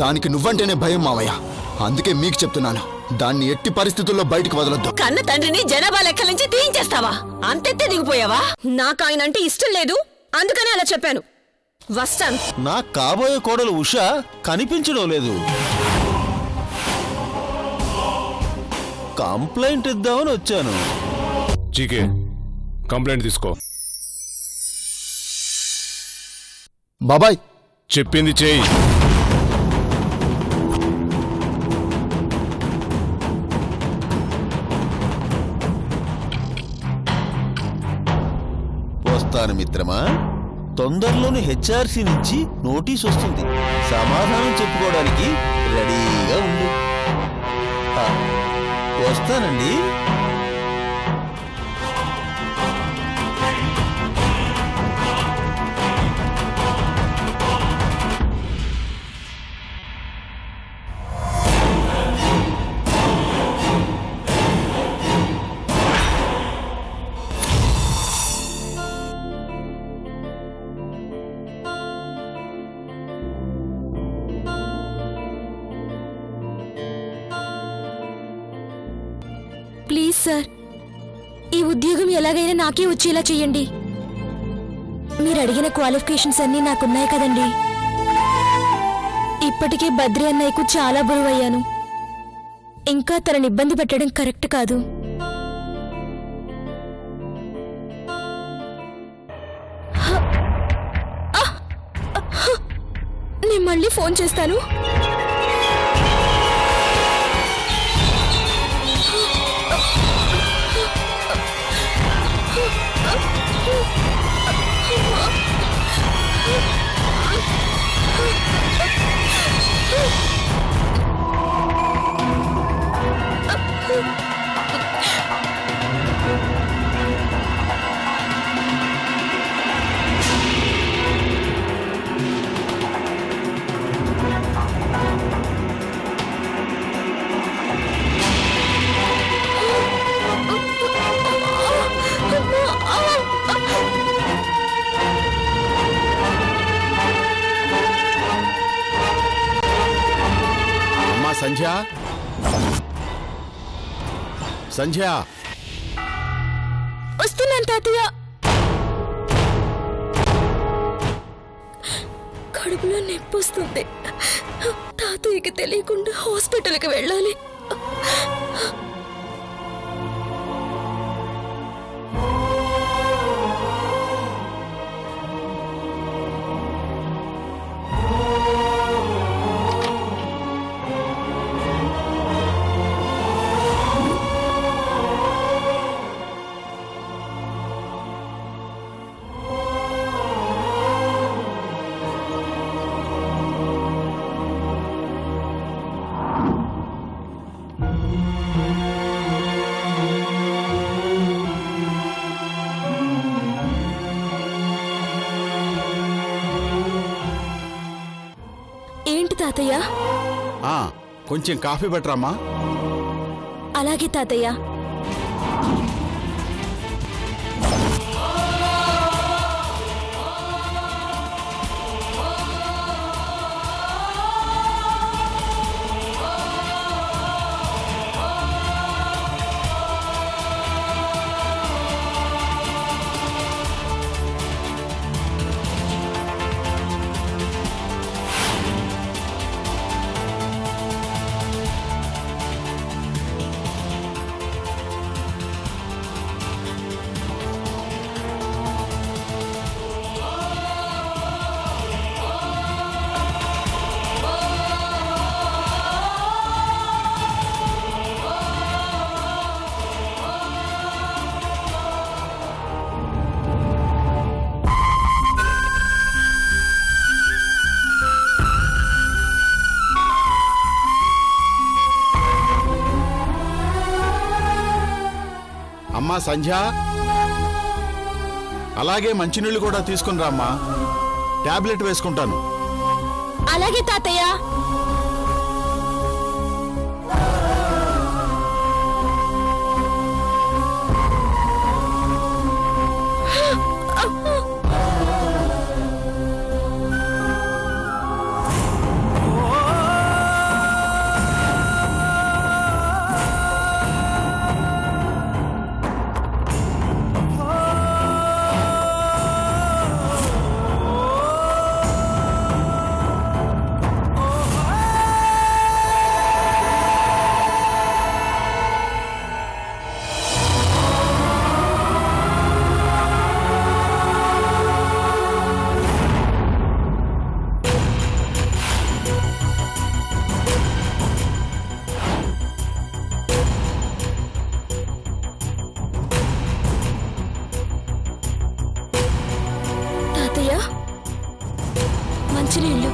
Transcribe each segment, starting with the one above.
దానికి నువ్వంటేనే భయం మావయ్య. అందుకే మీకు చెప్తున్నాను, దాన్ని ఎట్టి పరిస్థితుల్లో బయటికి వదలొద్దు. కన్న తండ్రిని జనాభా లెక్కల నుంచి తీయించేస్తావా? అంతెత్తే దిగిపోయావా? నాకు ఆయన అంటే ఇష్టం లేదు, అందుకనే అలా చెప్పాను. వస్తాను. నా కాబోయే కోడలు ఉషా కనిపించడం లేదు. కంప్లైంట్ ఇద్దామని వచ్చాను. జీకే, కంప్లైంట్ తీసుకో. బాబాయ్ చెప్పింది చేయి. వస్తాను మిత్రమా. తొందరలోని హెచ్ఆర్సీ నుంచి నోటీస్ వస్తుంది. సమాధానం చెప్పుకోవడానికి రెడీగా ఉండు. వస్తానండి. ప్లీజ్ సార్, ఈ ఉద్యోగం ఎలాగైనా నాకే వచ్చేలా చెయ్యండి. మీరు అడిగిన క్వాలిఫికేషన్స్ అన్నీ నాకున్నాయి కదండి. ఇప్పటికే బద్రి అన్నయ్యకు చాలా బరువయ్యాను. ఇంకా తనని ఇబ్బంది పెట్టడం కరెక్ట్ కాదు. నేను మళ్ళీ ఫోన్ చేస్తాను. సంధ్య, సంధ్య, వస్తున్నాను తాతయ్య. కడుపులో నొప్పి వస్తుంది. తాతయ్యకి తెలియకుండా హాస్పిటల్కి వెళ్ళాలి. ఏంటి తాతయ్య? కొంచెం కాఫీ పెట్టరామ్మా. అలాగే తాతయ్య. అమ్మా సంధ్య, అలాగే మంచినీళ్ళు కూడా తీసుకుని రామ్మా. టాబ్లెట్ వేసుకుంటాను. అలాగే తాతయ్య. మంచినీళ్ళు.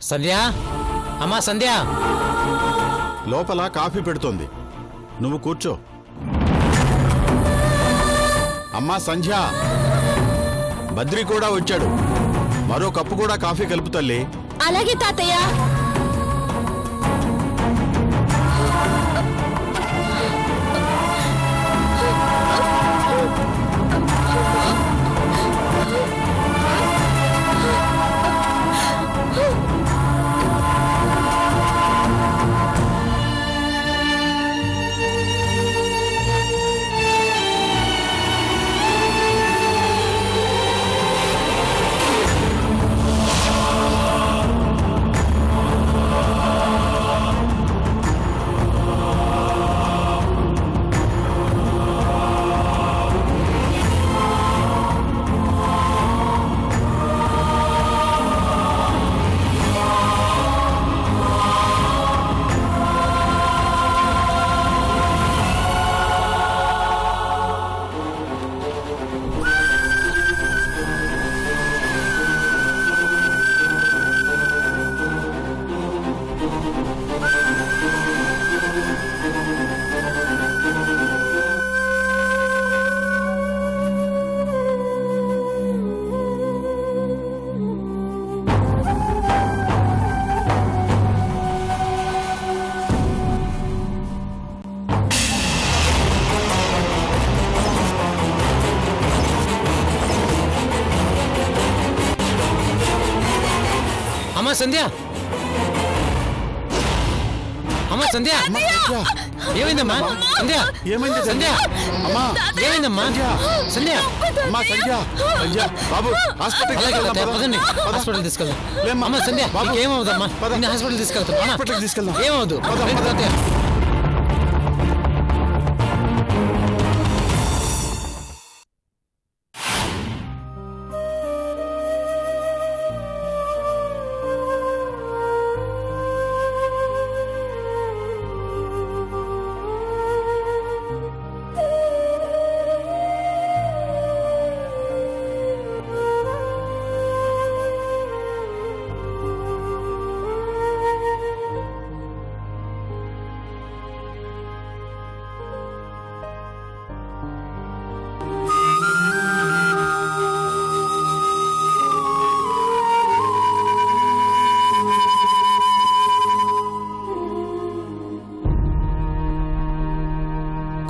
సంధ్య, అమ్మా సంధ్య. లోపల కాఫీ పెడుతోంది, నువ్వు కూర్చో. అమ్మా సంధ్య, బద్రి కూడా వచ్చాడు, మరో కప్పు కూడా కాఫీ కలుపు తల్లి. అలాగే తాతయ్య. అమ్మా సంధ్య, అమ్మా సంధ్య, ఏమైందమ్మా సంధ్య? ఏమైంది సంధ్య? అమ్మా ఏమైందమ్మా సంధ్య? అమ్మా సంధ్య, సంధ్య బాబు పదండి, హాస్పిటల్ తీసుకెళ్దాం. అమ్మా సంధ్య, ఏమవుదమ్మా? హాస్పిటల్ తీసుకెళ్తాం. హాస్పిటల్ తీసుకెళ్దాం. ఏమవుదు?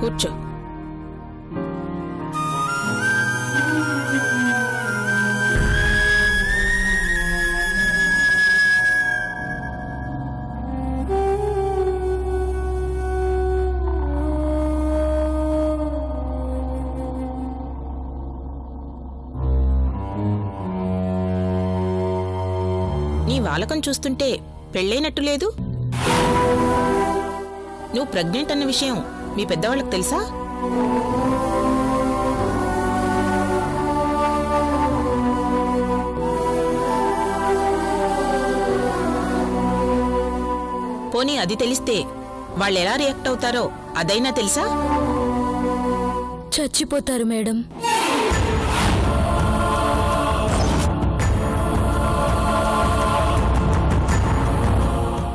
కూర్చో. నీ వాలకం చూస్తుంటే పెళ్ళైనట్టు లేదు. నువ్వు ప్రెగ్నెంట్ అన్న విషయం మీ పెద్దవాళ్ళకి తెలుసా? పోనీ అది తెలిస్తే వాళ్ళు ఎలా రియాక్ట్ అవుతారో అదైనా తెలుసా? చచ్చిపోతారు మేడం.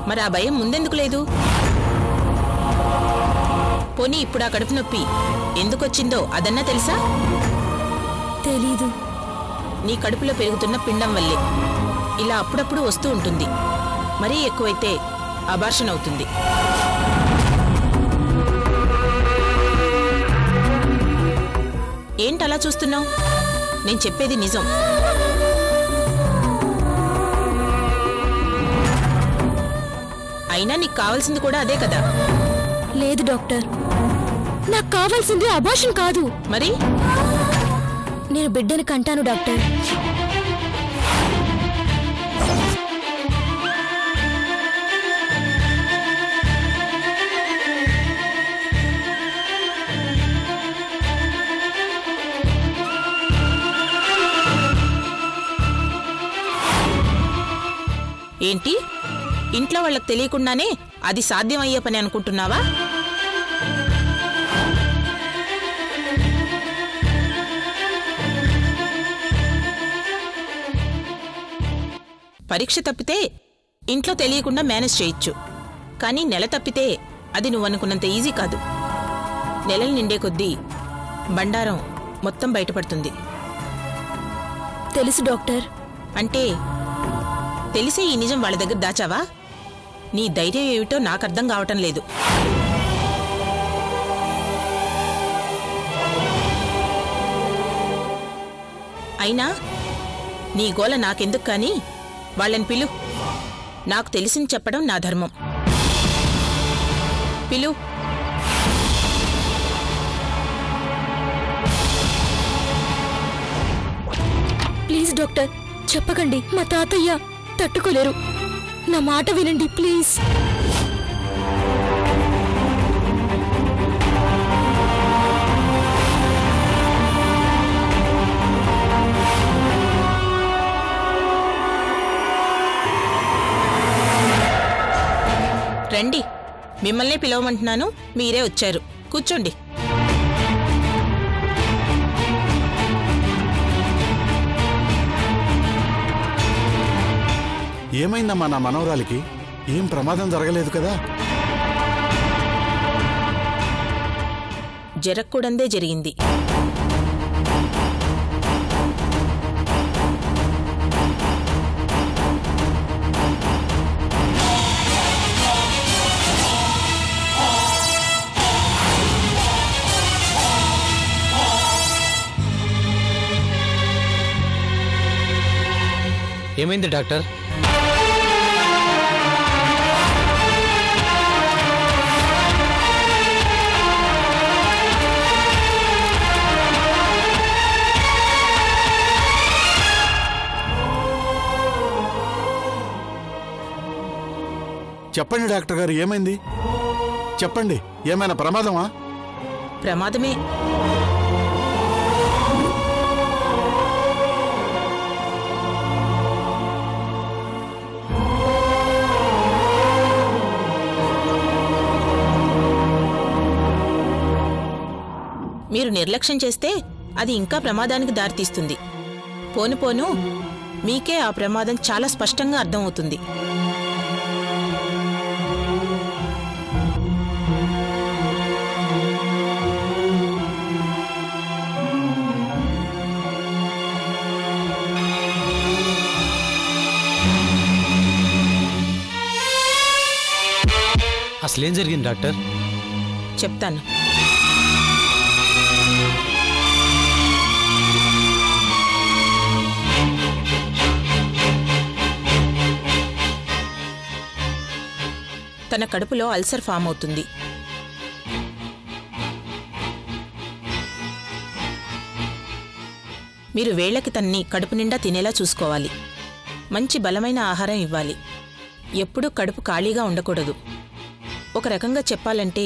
మరి ఆ భయం ముందెందుకు లేదు? పోనీ ఇప్పుడు ఆ కడుపు నొప్పి ఎందుకొచ్చిందో అదన్నా తెలుసా? తెలీదు. నీ కడుపులో పెరుగుతున్న పిండం వల్లే ఇలా అప్పుడప్పుడు వస్తూ ఉంటుంది. మరీ ఎక్కువైతే అబార్షన్ అవుతుంది. ఏంటలా చూస్తున్నావు? నేను చెప్పేది నిజం. అయినా నీకు కావాల్సింది కూడా అదే కదా? లేదు డాక్టర్, నాకు కావాల్సింది అబార్షన్ కాదు. మరి నేను బిడ్డని కంటాను డాక్టర్. ఏంటి ఇంట్లో వాళ్ళకి తెలియకుండానే అది సాధ్యమయ్యే పని అనుకుంటున్నావా? పరీక్ష తప్పితే ఇంట్లో తెలియకుండా మేనేజ్ చేయొచ్చు, కానీ నెల తప్పితే అది నువ్వనుకున్నంత ఈజీ కాదు. నెలలు నిండే కొద్దీ బండారం మొత్తం బయటపడుతుంది. తెలుసు డాక్టర్. అంటే తెలిసే ఈ నిజం వాళ్ళ దగ్గర దాచావా? నీ ధైర్యం ఏమిటో నాకర్థం కావటం లేదు. అయినా నీ గోల నాకెందుకు కానీ వాళ్ళని పిలు. నాకు తెలిసింది చెప్పడం నా ధర్మం. పిలు. ప్లీజ్ డాక్టర్, చెప్పకండి. మా తాతయ్య తట్టుకోలేరు. నా మాట వినండి ప్లీజ్. రండి, మిమ్మల్నే పిలవమంటున్నాను, మీరే వచ్చారు. కూర్చోండి. ఏమైందమ్మా నా మనవరాలికి? ఏం ప్రమాదం జరగలేదు కదా? జరగకూడందే జరిగింది. ఏమైంది డాక్టర్? చెప్పండి డాక్టర్ గారు, ఏమైంది చెప్పండి. ఏమైనా ప్రమాదమా? ప్రమాదమే. మీరు నిర్లక్ష్యం చేస్తే అది ఇంకా ప్రమాదానికి దారితీస్తుంది. పోను పోను మీకే ఆ ప్రమాదం చాలా స్పష్టంగా అర్థమవుతుంది. అసలేం జరిగింది డాక్టర్? చెప్తాను. తన కడుపులో అల్సర్ ఫామ్ అవుతుంది. మీరు వేళ్లకి తన్ని కడుపు నిండా తినేలా చూసుకోవాలి. మంచి బలమైన ఆహారం ఇవ్వాలి. ఎప్పుడూ కడుపు ఖాళీగా ఉండకూడదు. ఒక రకంగా చెప్పాలంటే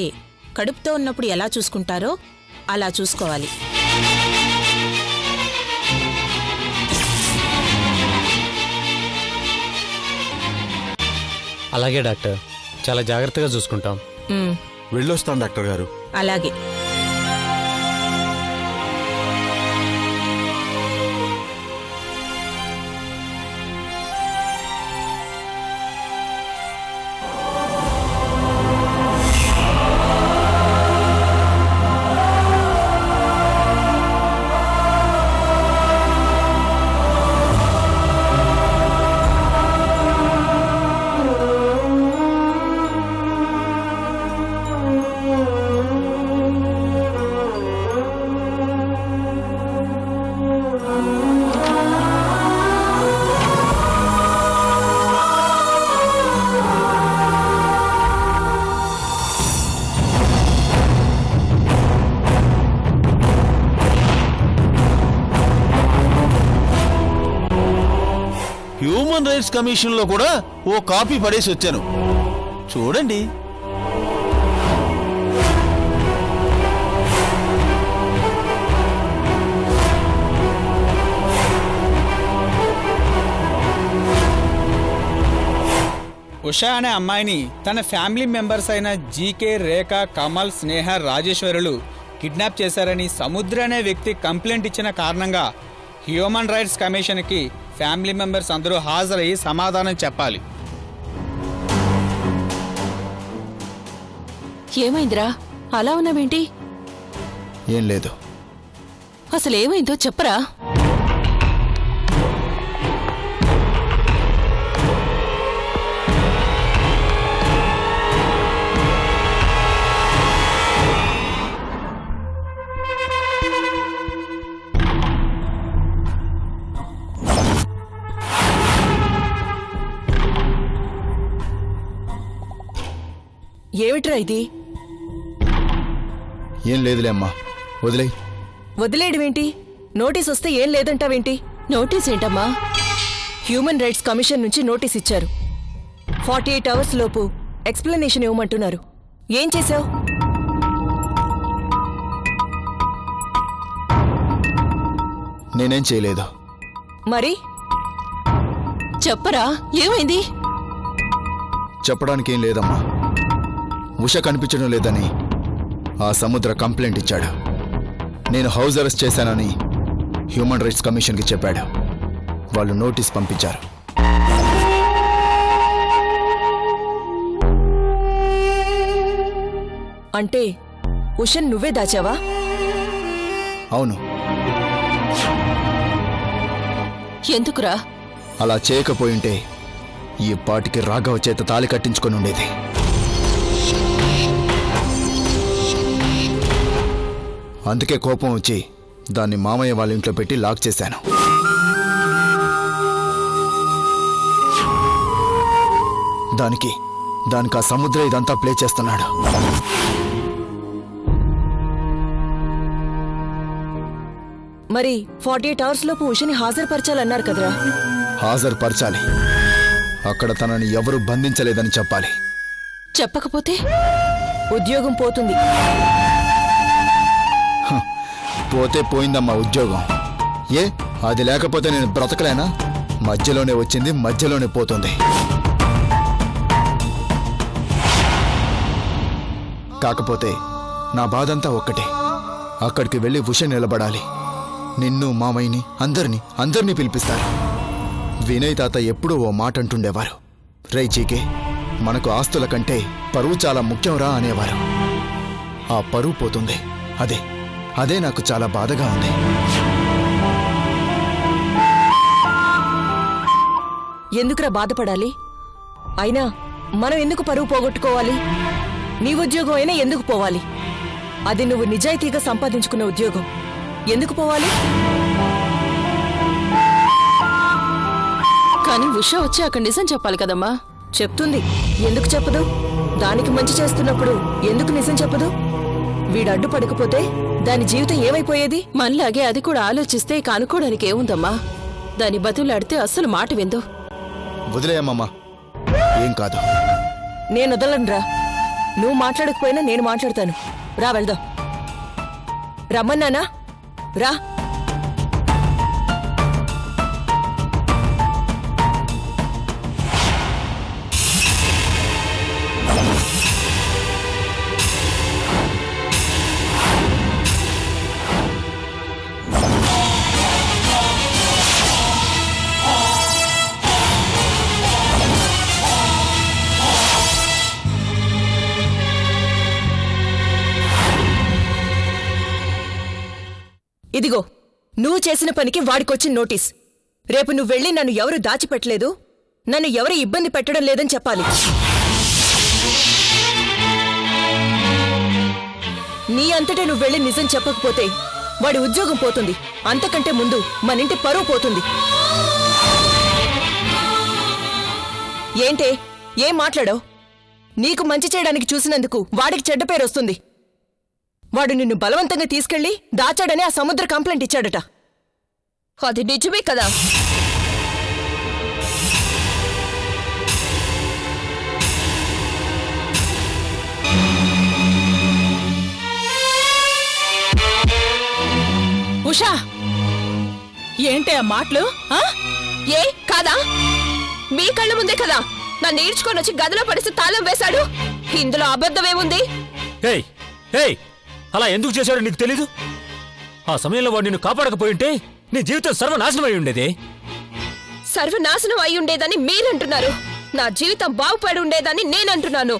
కడుపుతో ఉన్నప్పుడు ఎలా చూసుకుంటారో అలా చూసుకోవాలి. అలాగే డాక్టర్, చాలా జాగ్రత్తగా చూసుకుంటాం. వెళ్ళొస్తాను డాక్టర్ గారు. అలాగే. హ్యూమన్ రైట్స్ కమిషన్ లో కూడా ఓ కాపీ పడేసి వచ్చాను, చూడండి. ఉషా అనే అమ్మాయిని తన ఫ్యామిలీ మెంబర్స్ అయిన జీకే, రేఖ, కమల్, స్నేహ, రాజేశ్వరులు కిడ్నాప్ చేశారని సముద్ర అనే వ్యక్తి కంప్లైంట్ ఇచ్చిన కారణంగా హ్యూమన్ రైట్స్ కమిషన్కి ఫ్యామిలీ మెంబర్స్ అందరూ హాజరయ్యి సమాధానం చెప్పాలి. ఏమైందిరా అలా ఉన్నావేంటి? ఏం లేదు. అసలు ఏమైందో చెప్పరా? ఏమిట్రా ఇది? ఏం లేదులే అమ్మా, వదిలే. వదిలేయడమేంటి? నోటీస్ వస్తే ఏం లేదంటావేంటి? నోటీస్ ఏంటమ్మా? హ్యూమన్ రైట్స్ కమిషన్ నుంచి నోటీస్ ఇచ్చారు. 48 అవర్స్ లోపు ఎక్స్ప్లెనేషన్ ఇవ్వమంటున్నారు. ఏం చేశావు? నేనేం చేయలేదు. మరి చెప్పరా, ఏమైంది? చెప్పడానికి ఏం లేదమ్మా. ఉష కనిపించడం లేదని ఆ సముద్ర కంప్లైంట్ ఇచ్చాడు. నేను హౌస్ అరెస్ట్ చేశానని హ్యూమన్ రైట్స్ కమిషన్కి చెప్పాడు. వాళ్ళు నోటీస్ పంపించారు. అంటే ఉషన్ నువ్వే దాచావా? అవును. ఎందుకురా? అలా చేయకపోయింటే ఈ పాటికి రాఘవ చేత తాళి కట్టించుకొని ఉండేది. అందుకే కోపం వచ్చి దాన్ని మామయ్య వాళ్ళ ఇంట్లో పెట్టి లాక్ చేశాను. దానికి ఆ సముద్ర ఇదంతా ప్లే చేస్తున్నాడు. మరి 48 అవర్స్ లోపు ఉషని హాజరుపరచాలన్నారు కదరా? హాజరుపరచాలి. అక్కడ తనని ఎవరు బంధించలేదని చెప్పాలి. చెప్పకపోతే ఉద్యోగం పోతుంది. పోతే పోయిందమ్మా ఉద్యోగం. ఏ అది లేకపోతే నేను బ్రతకలేనా? మధ్యలోనే వచ్చింది, మధ్యలోనే పోతుంది. కాకపోతే నా బాధంతా ఒక్కటే. అక్కడికి వెళ్ళి ఉష నిలబడాలి. నిన్ను, మామయ్యని, అందరినీ పిలిపిస్తారు. వినయ్ తాత ఎప్పుడూ ఓ మాట అంటుండేవారు, రేయ్ చీకే, మనకు ఆస్తుల కంటే పరువు చాలా ముఖ్యంరా అనేవారు. ఆ పరువు పోతుంది. అదే నాకు చాలా బాధగా ఉంది. ఎందుకురా బాధపడాలి? అయినా మనం ఎందుకు పరువు పోగొట్టుకోవాలి? నీ ఉద్యోగం అయినా ఎందుకు పోవాలి? అది నువ్వు నిజాయితీగా సంపాదించుకున్న ఉద్యోగం. ఎందుకు పోవాలి? కానీ ఉష వచ్చి అక్కడ నిజం చెప్పాలి కదమ్మా. చెప్తుంది. ఎందుకు చెప్పదు? దానికి మంచి చేస్తున్నప్పుడు ఎందుకు నిజం చెప్పదు? వీడు అడ్డుపడకపోతే దాని జీవితం ఏమైపోయేది? మనలాగే అది కూడా ఆలోచిస్తే కనుక్కోడానికి ఏముందమ్మా? దాని బతులాడితే అస్సలు మాట విందు. వదిలేయమ్మా, ఏం కాదు. నేను వదలనురా. నువ్వు మాట్లాడకపోయినా నేను మాట్లాడతాను. రా వెళ్దాం. రమ్మన్నానా? రా. ఇదిగో నువ్వు చేసిన పనికి వాడికొచ్చిన నోటీస్. రేపు నువ్వు వెళ్ళి నన్ను ఎవరు దాచిపెట్టలేదు, నన్ను ఎవరు ఇబ్బంది పెట్టడం లేదని చెప్పాలి. నీ అంతటే నువ్వు వెళ్ళి నిజం చెప్పకపోతే వాడి ఉద్యోగం పోతుంది. అంతకంటే ముందు మన ఇంటి పరువు పోతుంది. ఏంటే ఏం మాట్లాడావు? నీకు మంచి చేయడానికి చూసినందుకు వాడికి చెడ్డ పేరు వస్తుంది. వాడు నిన్ను బలవంతంగా తీసుకెళ్లి దాచాడని ఆ సముద్ర కంప్లైంట్ ఇచ్చాడట. అది నిజమే కదా? ఉషా, ఏంటే ఆ మాటలు? ఏ కాదా? మీ కళ్ళ ముందే కదా నన్ను ఈడ్చుకొని వచ్చి గదిలో పడిస్తే తాళం వేశాడు. ఇందులో అబద్ధమేముంది? ఏయ్ ఏయ్ అలా ఎందుకు చేశాడో నీకు తెలీదు? ఆ సమయంలో వాడు నిన్ను కాపాడకపోయింటే నీ జీవితం సర్వనాశనం అయి ఉండేది. సర్వనాశనం అయి ఉండేదని మీరంటున్నారు, నా జీవితం బాగుపడి ఉండేదని నేనంటున్నాను.